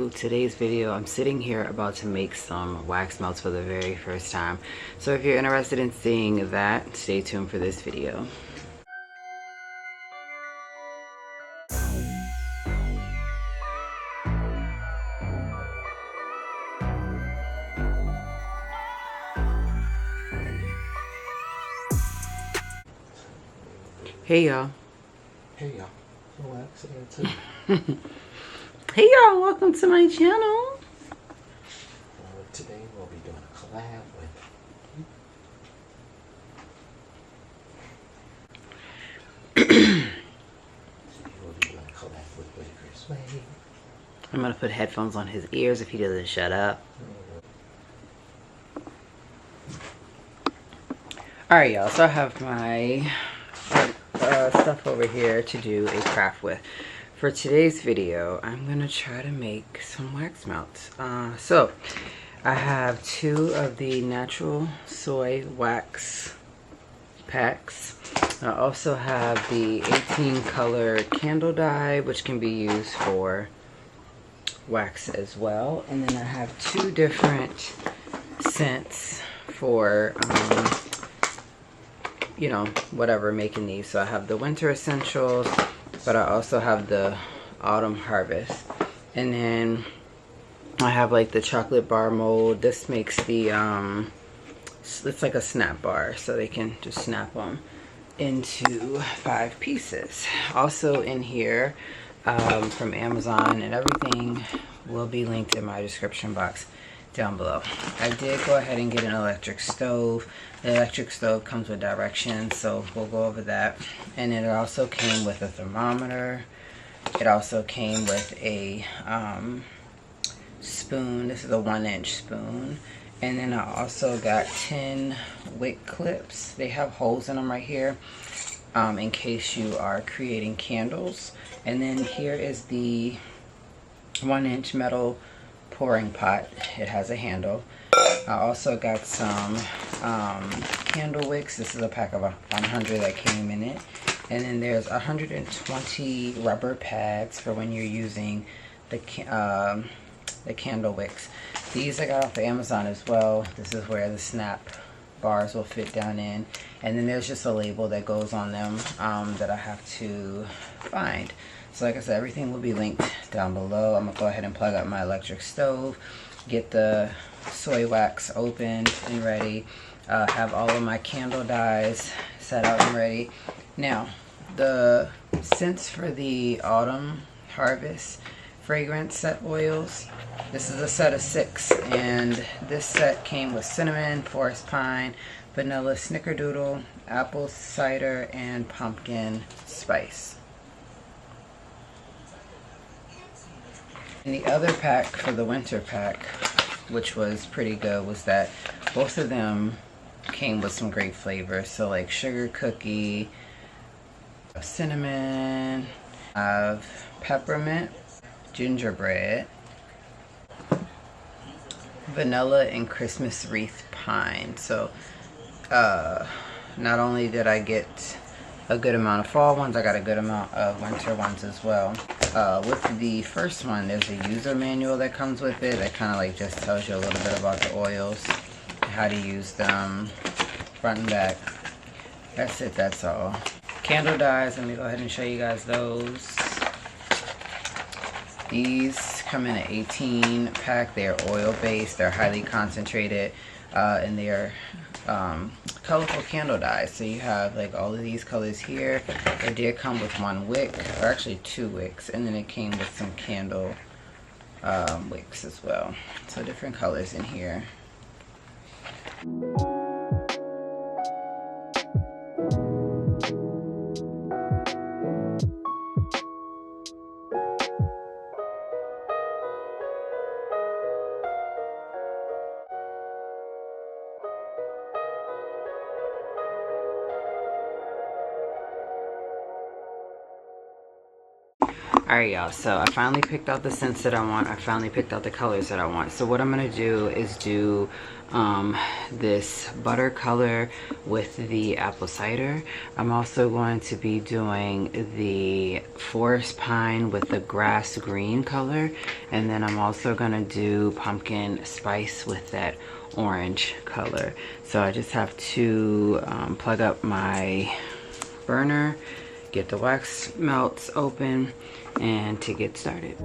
Today's video, I'm sitting here about to make some wax melts for the very first time. So if you're interested in seeing that, stay tuned for this video. Hey y'all. Hey y'all. Wax here too. Hey y'all, welcome to my channel. Today we'll be doing a collab with I'm gonna put headphones on his ears if he doesn't shut up. Alright y'all, so I have my stuff over here to do a craft with. For today's video, I'm gonna try to make some wax melts. So I have 2 of the natural soy wax packs. I also have the 18 color candle dye, which can be used for wax as well. And then I have 2 different scents for you know, whatever, making these. So I have the winter essentials, but I also have the autumn harvest. And then I have like the chocolate bar mold. This makes the it's like a snap bar, so they can just snap them into 5 pieces. Also in here from Amazon, and everything will be linked in my description box down below. I did go ahead and get an electric stove. The electric stove comes with directions, so we'll go over that. And then it also came with a thermometer. It also came with a spoon. This is a 1-inch spoon. And then I also got 10 wick clips. They have holes in them right here in case you are creating candles. And then here is the 1-inch metal pouring pot. It has a handle. I also got some candle wicks. This is a pack of 100 that came in it. And then there's 120 rubber pads for when you're using the candle wicks. These I got off of Amazon as well. This is where the snap bars will fit down in. And then there's just a label that goes on them that I have to find. So like I said, everything will be linked down below. I'm going to go ahead and plug up my electric stove, get the soy wax opened and ready, have all of my candle dyes set out and ready. Now, the scents for the autumn harvest fragrance set oils, this is a set of 6, and this set came with cinnamon, forest pine, vanilla snickerdoodle, apple cider, and pumpkin spice. And the other pack for the winter pack, which was pretty good, was that both of them came with some great flavors. So like sugar cookie, cinnamon, peppermint, gingerbread, vanilla, and Christmas wreath pine. So not only did I get a good amount of fall ones, I got a good amount of winter ones as well. With the first one, there's a user manual that comes with it that kind of like just tells you a little bit about the oils, how to use them, front and back. That's it, that's all. Candle dyes, let me go ahead and show you guys those. These come in an 18 pack. They're oil based, they're highly concentrated, and they're colorful candle dyes. So you have like all of these colors here. It did come with 1 wick, or actually 2 wicks, and then it came with some candle wicks as well. So different colors in here. Alright y'all, so I finally picked out the scents that I want. I finally picked out the colors that I want. So what I'm going to do is do this butter color with the apple cider. I'm also going to be doing the forest pine with the grass green color. And then I'm also going to do pumpkin spice with that orange color. So I just have to plug up my burner, get the wax melts open, and to get started.